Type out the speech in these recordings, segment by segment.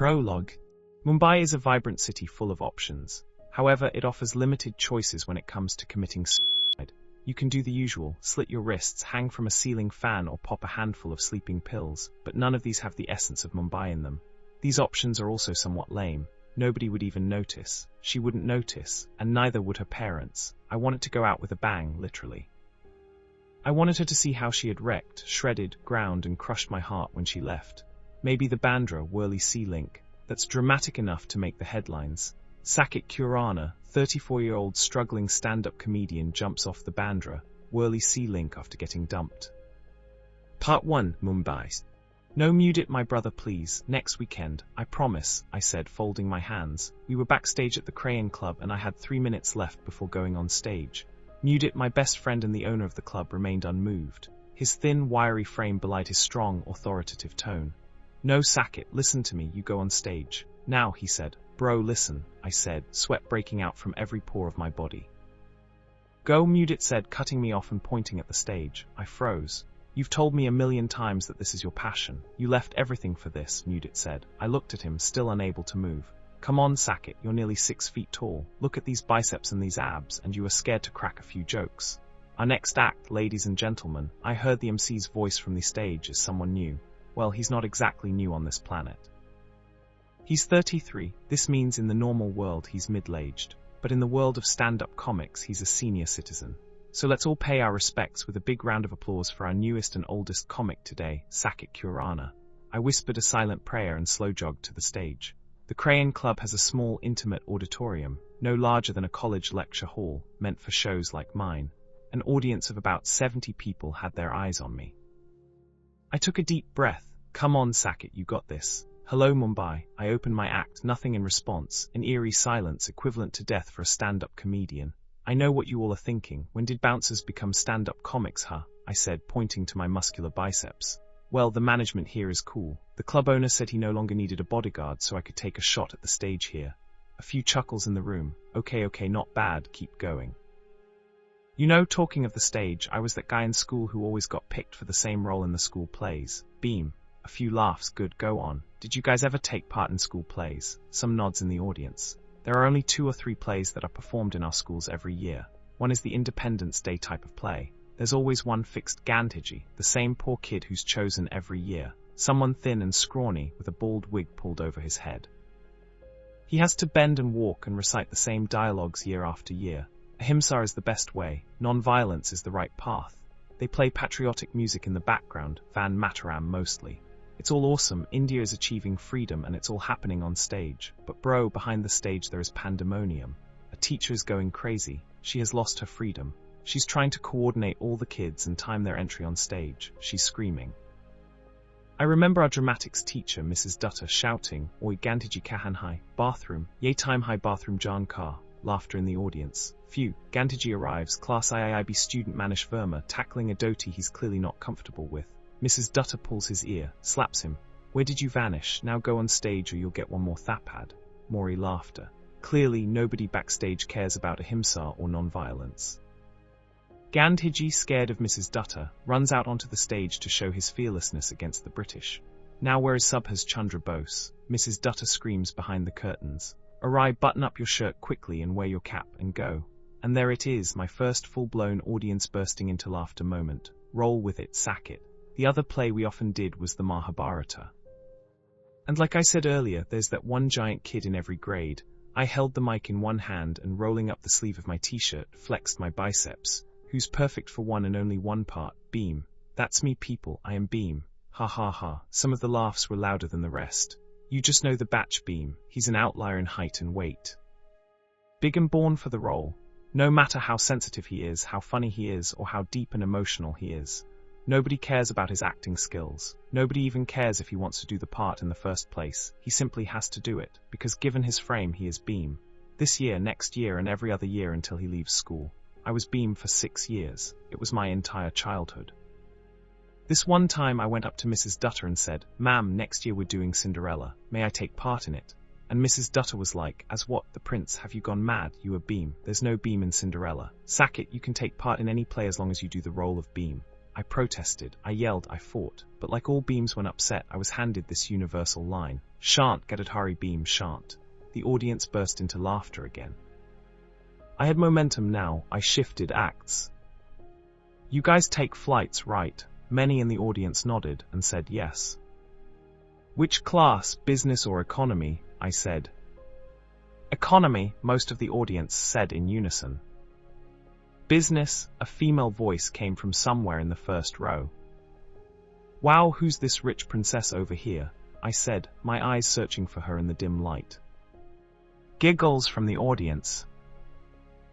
Prologue. Mumbai is a vibrant city full of options. However, it offers limited choices when it comes to committing suicide. You can do the usual, slit your wrists, hang from a ceiling fan, or pop a handful of sleeping pills, but none of these have the essence of Mumbai in them. These options are also somewhat lame. Nobody would even notice. She wouldn't notice, and neither would her parents. I wanted to go out with a bang, literally. I wanted her to see how she had wrecked, shredded, ground, and crushed my heart when she left. Maybe the Bandra Worli Sea Link. That's dramatic enough to make the headlines. Saket Kurana, 34-year-old struggling stand-up comedian, jumps off the Bandra Worli Sea Link after getting dumped. Part 1, Mumbai. No, mute it, my brother, please. Next weekend, I promise, I said, folding my hands. We were backstage at the Crayon Club and I had 3 minutes left before going on stage. Mute it, my best friend and the owner of the club remained unmoved. His thin, wiry frame belied his strong, authoritative tone. No, Saket, listen to me, you go on stage. Now, he said. Bro, listen, I said, sweat breaking out from every pore of my body. Go, mute it, said, cutting me off and pointing at the stage. I froze. You've told me 1,000,000 times that this is your passion. You left everything for this, mute it said. I looked at him, still unable to move. Come on, Saket, you're nearly 6 feet tall. Look at these biceps and these abs, and you are scared to crack a few jokes. Our next act, ladies and gentlemen. I heard the MC's voice from the stage as someone new. Well, he's not exactly new on this planet. He's 33, this means in the normal world he's middle-aged, but in the world of stand-up comics he's a senior citizen. So let's all pay our respects with a big round of applause for our newest and oldest comic today, Saket Kurana. I whispered a silent prayer and slow-jogged to the stage. The Crayon Club has a small, intimate auditorium, no larger than a college lecture hall, meant for shows like mine. An audience of about 70 people had their eyes on me. I took a deep breath. Come on, Saket, you got this. Hello, Mumbai. I opened my act, nothing in response, an eerie silence equivalent to death for a stand-up comedian. I know what you all are thinking. When did bouncers become stand-up comics, huh? I said, pointing to my muscular biceps. Well, the management here is cool. The club owner said he no longer needed a bodyguard so I could take a shot at the stage here. A few chuckles in the room. Okay, not bad, keep going. You know, talking of the stage, I was that guy in school who always got picked for the same role in the school plays. Beam. A few laughs, good, go on. Did you guys ever take part in school plays? Some nods in the audience. There are only 2 or 3 plays that are performed in our schools every year. One is the Independence Day type of play. There's always one fixed Gandhiji, the same poor kid who's chosen every year. Someone thin and scrawny with a bald wig pulled over his head. He has to bend and walk and recite the same dialogues year after year. Ahimsa is the best way. Non-violence is the right path. They play patriotic music in the background, Van Mataram mostly. It's all awesome, India is achieving freedom and it's all happening on stage. But bro, behind the stage there is pandemonium. A teacher is going crazy. She has lost her freedom. She's trying to coordinate all the kids and time their entry on stage. She's screaming. I remember our dramatics teacher, Mrs. Dutta, shouting, Oi Gandhiji kahan hai, bathroom, ye time hai bathroom Jan Kar. Laughter in the audience. Phew, Gandhiji arrives, class IIB student Manish Verma, tackling a dhoti he's clearly not comfortable with. Mrs. Dutta pulls his ear, slaps him. Where did you vanish? Now go on stage or you'll get one more thapad. Maury laughter. Clearly, nobody backstage cares about ahimsa or non-violence. Gandhiji, scared of Mrs. Dutta, runs out onto the stage to show his fearlessness against the British. Now where is Subhas Chandra Bose? Mrs. Dutta screams behind the curtains. Arai, button up your shirt quickly and wear your cap and go. And there it is, my first full-blown audience bursting into laughter moment. Roll with it, Saket. The other play we often did was the Mahabharata. And like I said earlier, there's that one giant kid in every grade. I held the mic in one hand and rolling up the sleeve of my t-shirt, flexed my biceps. Who's perfect for one and only one part, Beam. That's me, people, I am Beam. Ha ha ha. Some of the laughs were louder than the rest. You just know the batch, Beam. He's an outlier in height and weight. Big and born for the role. No matter how sensitive he is, how funny he is, or how deep and emotional he is. Nobody cares about his acting skills. Nobody even cares if he wants to do the part in the first place. He simply has to do it, because given his frame he is Beam. This year, next year, and every other year until he leaves school. I was Beam for 6 years. It was my entire childhood. This one time I went up to Mrs. Dutta and said, Ma'am, next year we're doing Cinderella. May I take part in it? And Mrs. Dutta was like, as what, the prince, have you gone mad? You are Beam. There's no Beam in Cinderella. Saket, you can take part in any play as long as you do the role of Beam. I protested, I yelled, I fought, but like all beams when upset, I was handed this universal line. Shan't get it, hurry beam, shan't. The audience burst into laughter again. I had momentum now, I shifted acts. You guys take flights, right? Many in the audience nodded and said yes. Which class, business or economy? I said. Economy, most of the audience said in unison. Business, a female voice came from somewhere in the first row. Wow, who's this rich princess over here? I said, my eyes searching for her in the dim light. Giggles from the audience.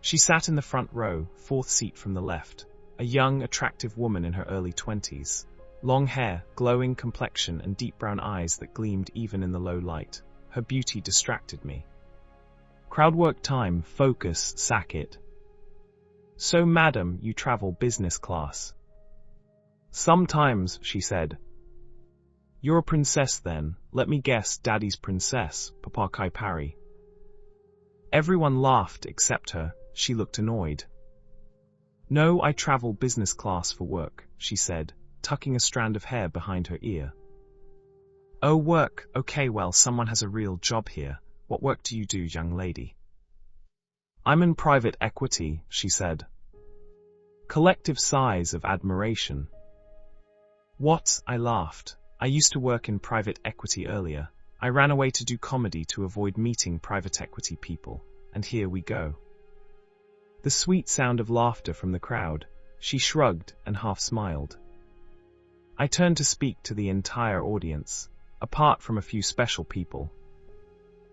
She sat in the front row, fourth seat from the left, a young, attractive woman in her early 20s. Long hair, glowing complexion, and deep brown eyes that gleamed even in the low light. Her beauty distracted me. Crowd work time, focus, Saket. So, madam, you travel business class? Sometimes, she said. You're a princess then, let me guess, daddy's princess, Papa Kai Pari. Everyone laughed except her, she looked annoyed. No, I travel business class for work, she said, tucking a strand of hair behind her ear. Oh, work, okay, well, someone has a real job here. What work do you do, young lady? I'm in private equity, she said. Collective sighs of admiration. What? I laughed. I used to work in private equity earlier. I ran away to do comedy to avoid meeting private equity people, and here we go. The sweet sound of laughter from the crowd. She shrugged and half smiled. I turned to speak to the entire audience, apart from a few special people.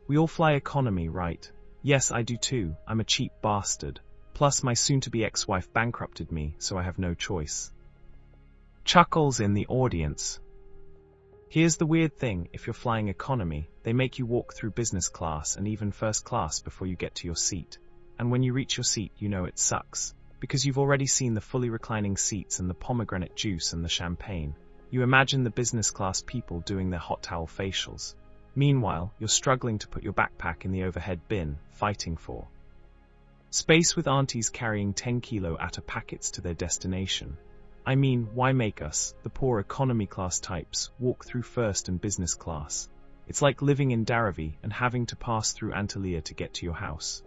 We all fly economy, right? Yes, I do too. I'm a cheap bastard. Plus, my soon-to-be ex-wife bankrupted me, so I have no choice. Chuckles in the audience. Here's the weird thing, if you're flying economy, they make you walk through business class and even first class before you get to your seat. And when you reach your seat, you know it sucks, because you've already seen the fully reclining seats and the pomegranate juice and the champagne. You imagine the business class people doing their hot towel facials. Meanwhile, you're struggling to put your backpack in the overhead bin, fighting for space with aunties carrying 10-kilo atta packets to their destination. I mean, why make us, the poor economy class types, walk through first and business class? It's like living in Dharavi and having to pass through Antalya to get to your house.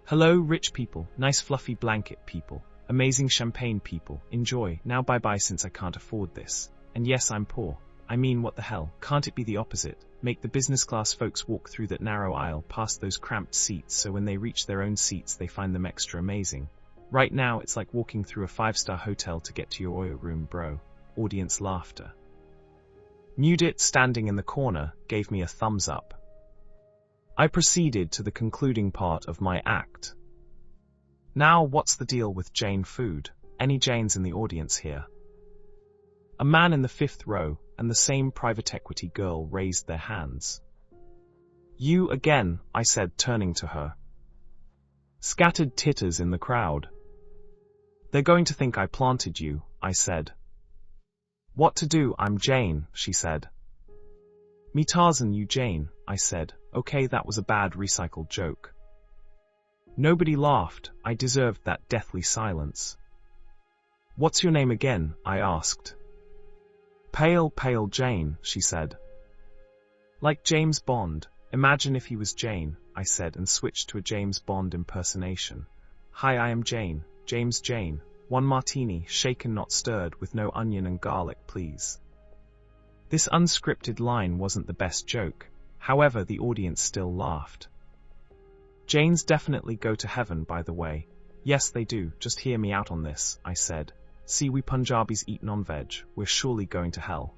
Hello, rich people, nice fluffy blanket people, amazing champagne people, enjoy, now bye-bye since I can't afford this. And yes, I'm poor. I mean, what the hell, can't it be the opposite? Make the business class folks walk through that narrow aisle past those cramped seats so when they reach their own seats they find them extra amazing. Right now it's like walking through a 5-star hotel to get to your oil room, bro. Audience laughter. Mudit, standing in the corner, gave me a thumbs up. I proceeded to the concluding part of my act. Now, what's the deal with Jain food? Any Jains in the audience here? A man in the 5th row and the same private equity girl raised their hands. You again, I said, turning to her. Scattered titters in the crowd. They're going to think I planted you, I said. What to do, I'm Jain, she said. Me Tarzan, you Jain, I said. Okay, that was a bad recycled joke. Nobody laughed. I deserved that deathly silence. What's your name again? I asked. Pale Jain, she said. Like James Bond. Imagine if he was Jane, I said and switched to a James Bond impersonation. Hi, I am Jane, James Jane. 1 martini, shaken not stirred, with no onion and garlic, please. This unscripted line wasn't the best joke. However, the audience still laughed. Jains definitely go to heaven, by the way. Yes, they do, just hear me out on this, I said. See, we Punjabis eat non-veg, we're surely going to hell.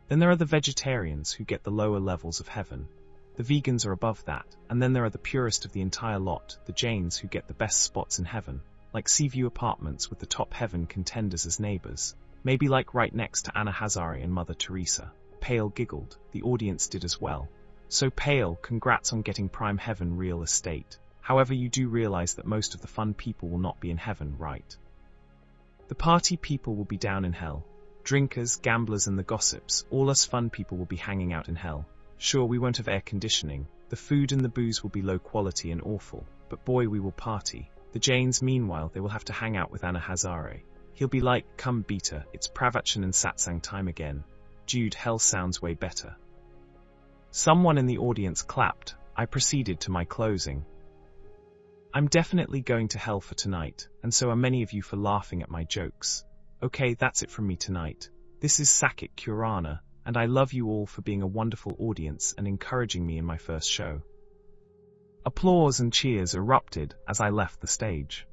Then there are the vegetarians who get the lower levels of heaven. The vegans are above that, and then there are the purest of the entire lot, the Jains who get the best spots in heaven, like Seaview Apartments with the top heaven contenders as neighbors, maybe like right next to Anna Hazare and Mother Teresa. Payal giggled, the audience did as well. So Payal, congrats on getting prime heaven real estate. However, you do realize that most of the fun people will not be in heaven, right? The party people will be down in hell. Drinkers, gamblers and the gossips, all us fun people will be hanging out in hell. Sure, we won't have air conditioning, the food and the booze will be low quality and awful, but boy, we will party. The Jains, meanwhile, they will have to hang out with Anna Hazare. He'll be like, come beta, it's Pravachan and Satsang time again. Jude, hell sounds way better. Someone in the audience clapped. I proceeded to my closing. I'm definitely going to hell for tonight, and so are many of you for laughing at my jokes. Okay, that's it from me tonight. This is Saket Kurana, and I love you all for being a wonderful audience and encouraging me in my first show. Applause and cheers erupted as I left the stage.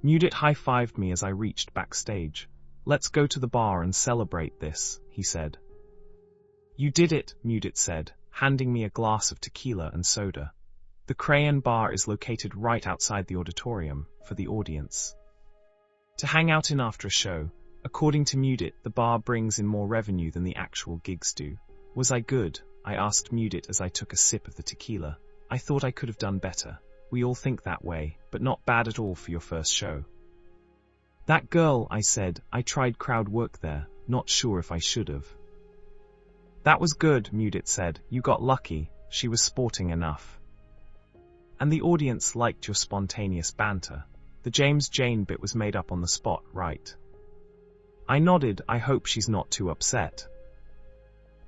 Mudit high-fived me as I reached backstage. Let's go to the bar and celebrate this, he said. You did it, Mudit said, handing me a glass of tequila and soda. The Crayon Bar is located right outside the auditorium, for the audience to hang out in after a show. According to Mudit, the bar brings in more revenue than the actual gigs do. Was I good? I asked Mudit as I took a sip of the tequila. I thought I could have done better. We all think that way, but not bad at all for your first show. That girl, I said, I tried crowd work there, not sure if I should have. That was good, Mudit said, you got lucky, she was sporting enough. And the audience liked your spontaneous banter. The Jain bit was made up on the spot, right? I nodded, I hope she's not too upset.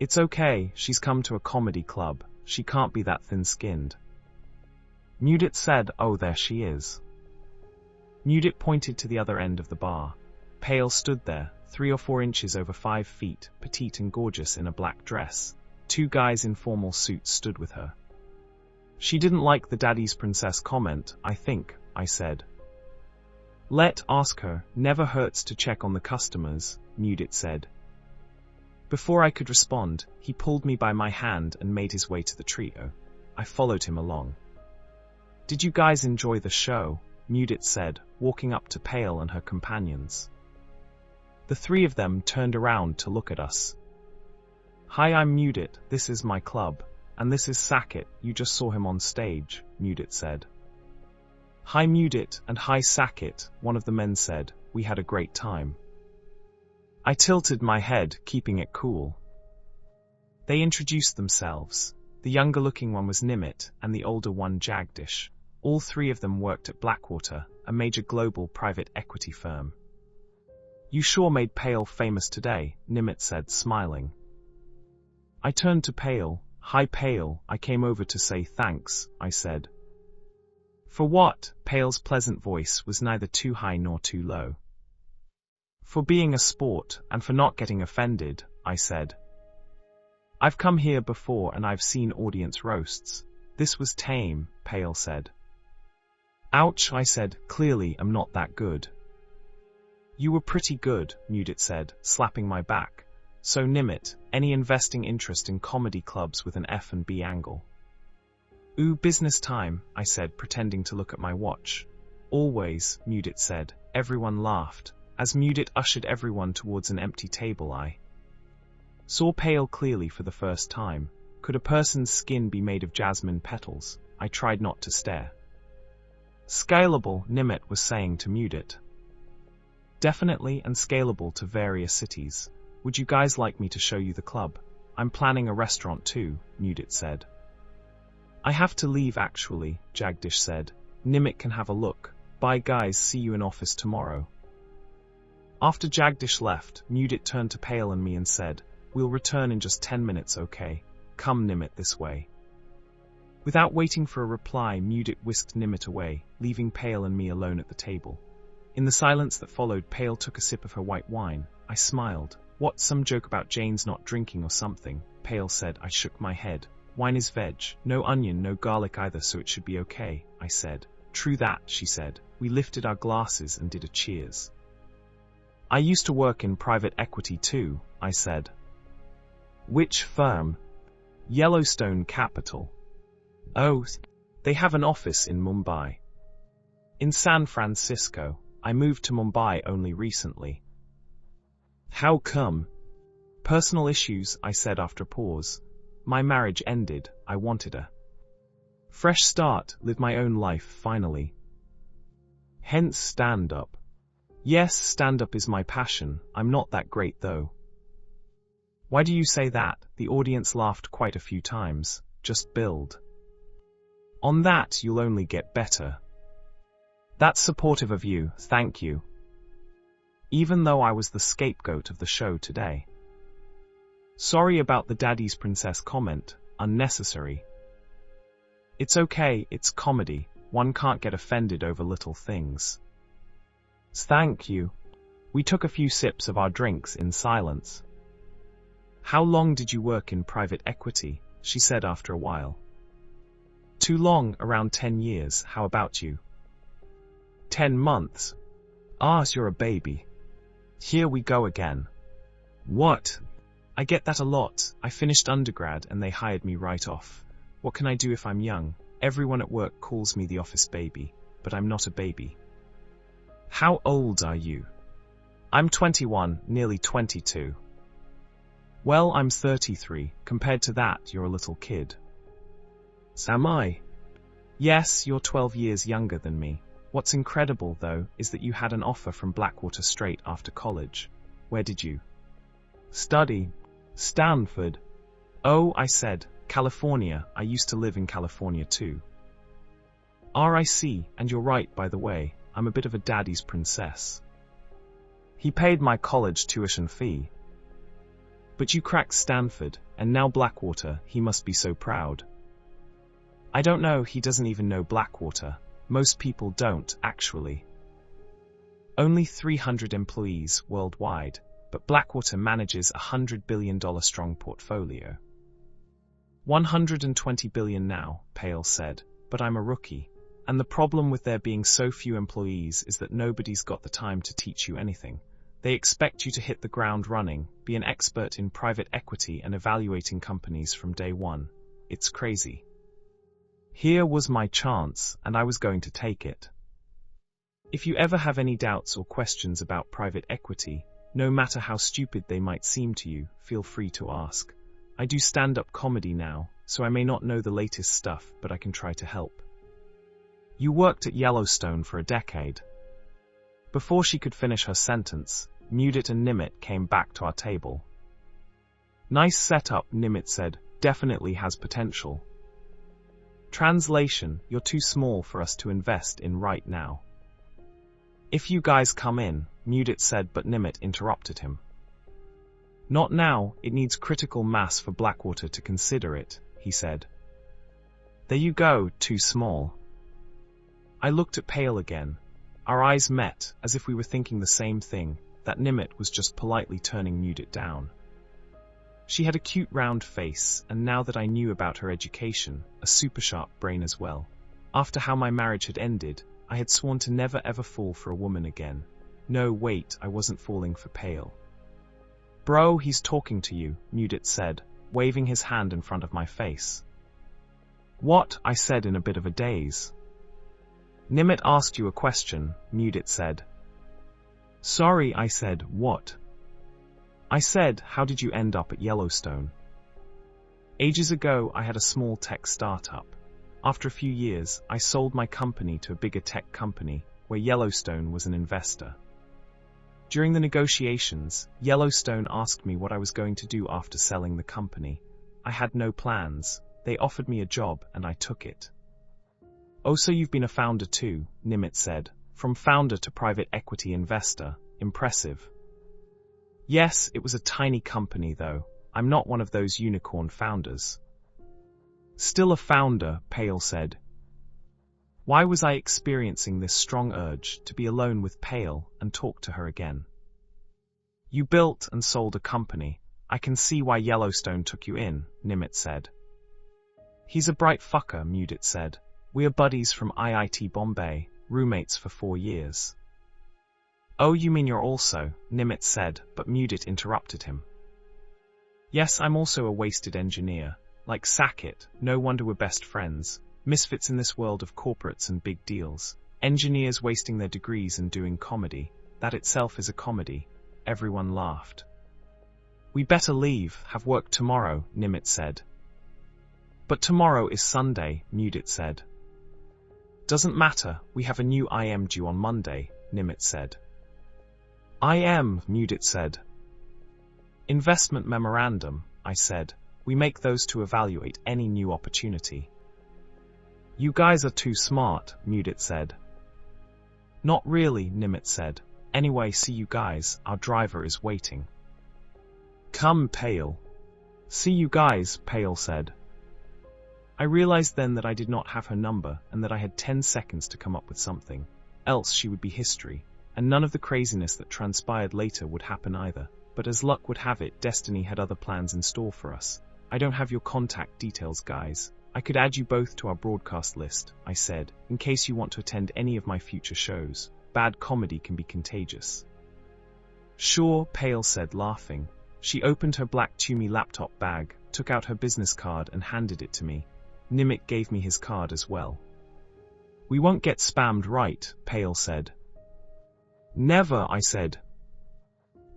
It's okay, she's come to a comedy club, she can't be that thin-skinned. Mudit said, oh, there she is. Mudit pointed to the other end of the bar. Payal stood there, 3 or 4 inches over 5 feet, petite and gorgeous in a black dress. 2 guys in formal suits stood with her. She didn't like the daddy's princess comment, I think, I said. Ask her, never hurts to check on the customers, Mudit said. Before I could respond, he pulled me by my hand and made his way to the trio. I followed him along. Did you guys enjoy the show? Mudit said, walking up to Payal and her companions. The 3 of them turned around to look at us. Hi, I'm Mudit, this is my club. And this is Saket, you just saw him on stage, Mudit said. Hi Mudit, and hi Saket, one of the men said, we had a great time. I tilted my head, keeping it cool. They introduced themselves. The younger-looking one was Nimit, and the older one Jagdish. All 3 of them worked at Blackwater, a major global private equity firm. You sure made Payal famous today, Nimit said, smiling. I turned to Payal. Hi Payal, I came over to say thanks, I said. For what? Payal's pleasant voice was neither too high nor too low. For being a sport, and for not getting offended, I said. I've come here before and I've seen audience roasts. This was tame, Payal said. Ouch, I said, clearly I'm not that good. You were pretty good, Mudit said, slapping my back. So Nimit, any investing interest in comedy clubs with an F&B angle? Ooh, business time, I said, pretending to look at my watch. Always, Mudit said. Everyone laughed. As Mudit ushered everyone towards an empty table, I saw Payal clearly for the first time. Could a person's skin be made of jasmine petals? I tried not to stare. Scalable, Nimit was saying to Mudit. Definitely, and scalable to various cities. Would you guys like me to show you the club? I'm planning a restaurant too, Mudit said. I have to leave actually, Jagdish said. Nimit can have a look. Bye guys, see you in office tomorrow. After Jagdish left, Mudit turned to Payal and me and said, we'll return in just 10 minutes, okay? Come Nimit this way. Without waiting for a reply, Mudit whisked Nimit away, leaving Payal and me alone at the table. In the silence that followed, Payal took a sip of her white wine. I smiled. What, some joke about Jane's not drinking or something? Payal said. I shook my head. Wine is veg. No onion, no garlic either, so it should be okay, I said. True that, she said. We lifted our glasses and did a cheers. I used to work in private equity too, I said. Which firm? Yellowstone Capital. Oh, they have an office in Mumbai. In San Francisco. I moved to Mumbai only recently. How come? Personal issues, I said after a pause. My marriage ended, I wanted a fresh start, live my own life finally. Hence stand-up. Yes, stand-up is my passion, I'm not that great though. Why do you say that? The audience laughed quite a few times. Just build on that, you'll only get better. That's supportive of you, thank you. even though I was the scapegoat of the show today. Sorry about the daddy's princess comment, unnecessary. It's okay, it's comedy, one can't get offended over little things. Thank you. We took a few sips of our drinks in silence. How long did you work in private equity? She said after a while. Too long, around 10 years, how about you? 10 months. Ah, you're a baby. Here we go again. What? I get that a lot. I finished undergrad and they hired me right off. What can I do if I'm young? Everyone at work calls me the office baby, but I'm not a baby. How old are you? I'm 21, nearly 22. Well, I'm 33. Compared to that, you're a little kid. Am I? Yes, you're 12 years younger than me. What's incredible, though, is that you had an offer from Blackwater straight after college. Where did you study? Stanford. Oh, I said, California. I used to live in California too. RIC, and you're right, by the way, I'm a bit of a daddy's princess. He paid my college tuition fee. But you cracked Stanford, and now Blackwater, he must be so proud. I don't know, he doesn't even know Blackwater. Most people don't, actually. Only 300 employees worldwide, but Blackwater manages a $100 billion strong portfolio. 120 billion now, Payal said, but I'm a rookie. And the problem with there being so few employees is that nobody's got the time to teach you anything. They expect you to hit the ground running, be an expert in private equity and evaluating companies from day one. It's crazy. Here was my chance, and I was going to take it. If you ever have any doubts or questions about private equity, no matter how stupid they might seem to you, feel free to ask. I do stand-up comedy now, so I may not know the latest stuff, but I can try to help. You worked at Yellowstone for a decade. Before she could finish her sentence, Mudit and Nimit came back to our table. Nice setup, Nimit said, definitely has potential. Translation, you're too small for us to invest in right now. If you guys come in, Mudit said, but Nimit interrupted him. Not now, it needs critical mass for Blackwater to consider it, he said. There you go, too small. I looked at Payal again. Our eyes met, as if we were thinking the same thing, that Nimit was just politely turning Mudit down. She had a cute round face, and now that I knew about her education, a super sharp brain as well. After how my marriage had ended, I had sworn to never ever fall for a woman again. No, wait, I wasn't falling for Payal. Bro, he's talking to you, Mudit said, waving his hand in front of my face. What? I said in a bit of a daze. Nimit asked you a question, Mudit said. Sorry, I said, what? I said, how did you end up at Yellowstone? Ages ago, I had a small tech startup. After a few years, I sold my company to a bigger tech company, where Yellowstone was an investor. During the negotiations, Yellowstone asked me what I was going to do after selling the company. I had no plans. They offered me a job, and I took it. Oh, so you've been a founder too, Nimit said. From founder to private equity investor. Impressive. Yes, it was a tiny company though. I'm not one of those unicorn founders. Still a founder, Payal said. Why was I experiencing this strong urge to be alone with Payal and talk to her again? You built and sold a company. I can see why Yellowstone took you in, Nimit said. He's a bright fucker, Mudit said. We're buddies from IIT Bombay, roommates for 4 years. Oh, you mean you're also, Nimit said, but Mudit interrupted him. Yes, I'm also a wasted engineer. Like Saket, no wonder we're best friends. Misfits in this world of corporates and big deals. Engineers wasting their degrees and doing comedy. That itself is a comedy. Everyone laughed. We better leave, have work tomorrow, Nimit said. But tomorrow is Sunday, Mudit said. Doesn't matter, we have a new IM due on Monday, Nimit said. IM, Mudit said. Investment memorandum, I said. We make those to evaluate any new opportunity. You guys are too smart, Mudit said. Not really, Nimit said. Anyway, see you guys, our driver is waiting. Come, Payal. See you guys, Payal said. I realized then that I did not have her number and that I had 10 seconds to come up with something, else she would be history, and none of the craziness that transpired later would happen either. But as luck would have it, destiny had other plans in store for us. I don't have your contact details, guys. I could add you both to our broadcast list, I said, in case you want to attend any of my future shows. Bad comedy can be contagious. Sure, Payal said, laughing. She opened her black Tumi laptop bag, took out her business card and handed it to me. Nimit gave me his card as well. We won't get spammed, right? Payal said. Never, I said.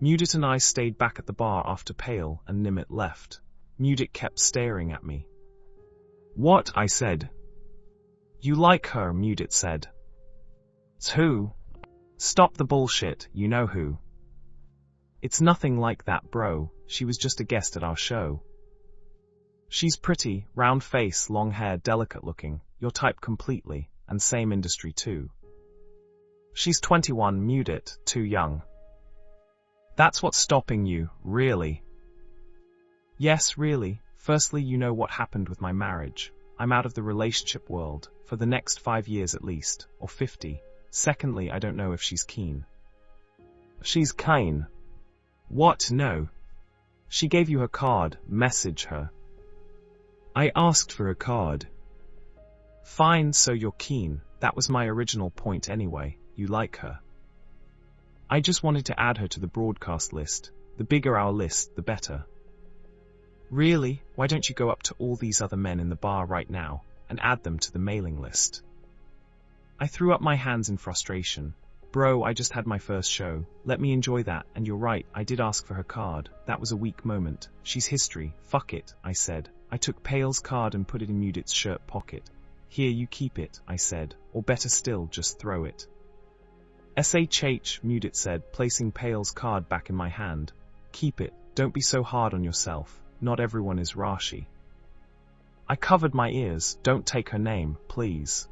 Mudit and I stayed back at the bar after Payal and Nimit left. Mudit kept staring at me. What? I said. You like her, Mudit said. Who? Stop the bullshit, you know who. It's nothing like that, bro. She was just a guest at our show. She's pretty, round face, long hair, delicate looking, your type completely, and same industry too. She's 21, Mudit, too young. That's what's stopping you, really? Yes, really. Firstly, you know what happened with my marriage. I'm out of the relationship world, for the next 5 years at least, or 50. Secondly, I don't know if she's keen. She's keen. What? No. She gave you her card, message her. I asked for a card. Fine, so you're keen. That was my original point anyway. You like her. I just wanted to add her to the broadcast list. The bigger our list, the better. Really? Why don't you go up to all these other men in the bar right now and add them to the mailing list? I threw up my hands in frustration. Bro, I just had my first show. Let me enjoy that, and you're right, I did ask for her card. That was a weak moment. She's history. Fuck it, I said. I took Payal's card and put it in Mudit's shirt pocket. Here, you keep it, I said. Or better still, just throw it. SHH, Mudit said, placing Payal's card back in my hand. Keep it. Don't be so hard on yourself. Not everyone is Rashi. I covered my ears. Don't take her name, please.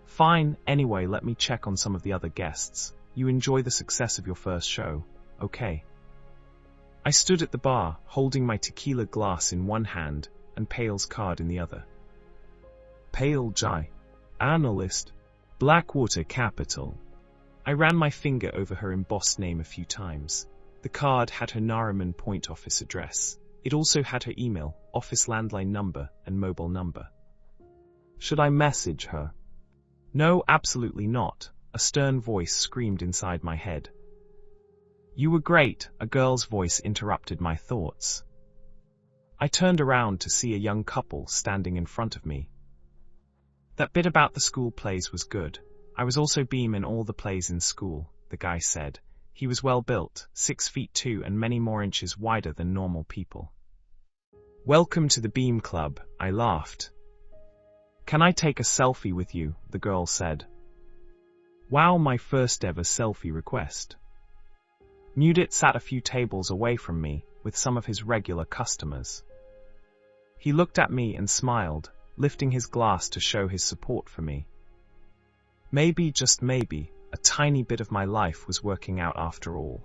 Fine, anyway, let me check on some of the other guests. You enjoy the success of your first show, okay? I stood at the bar, holding my tequila glass in one hand and Payal's card in the other. Payal Jai. Analyst. Blackwater Capital. I ran my finger over her embossed name a few times. The card had her Nariman Point office address. It also had her email, office landline number, and mobile number. Should I message her? No, absolutely not, a stern voice screamed inside my head. You were great, a girl's voice interrupted my thoughts. I turned around to see a young couple standing in front of me. That bit about the school plays was good. I was also beam in all the plays in school, the guy said. He was well built, 6'2" and many more inches wider than normal people. Welcome to the Beam Club, I laughed. Can I take a selfie with you, the girl said. Wow, my first ever selfie request. Mudit sat a few tables away from me, with some of his regular customers. He looked at me and smiled, lifting his glass to show his support for me. Maybe, just maybe, a tiny bit of my life was working out after all.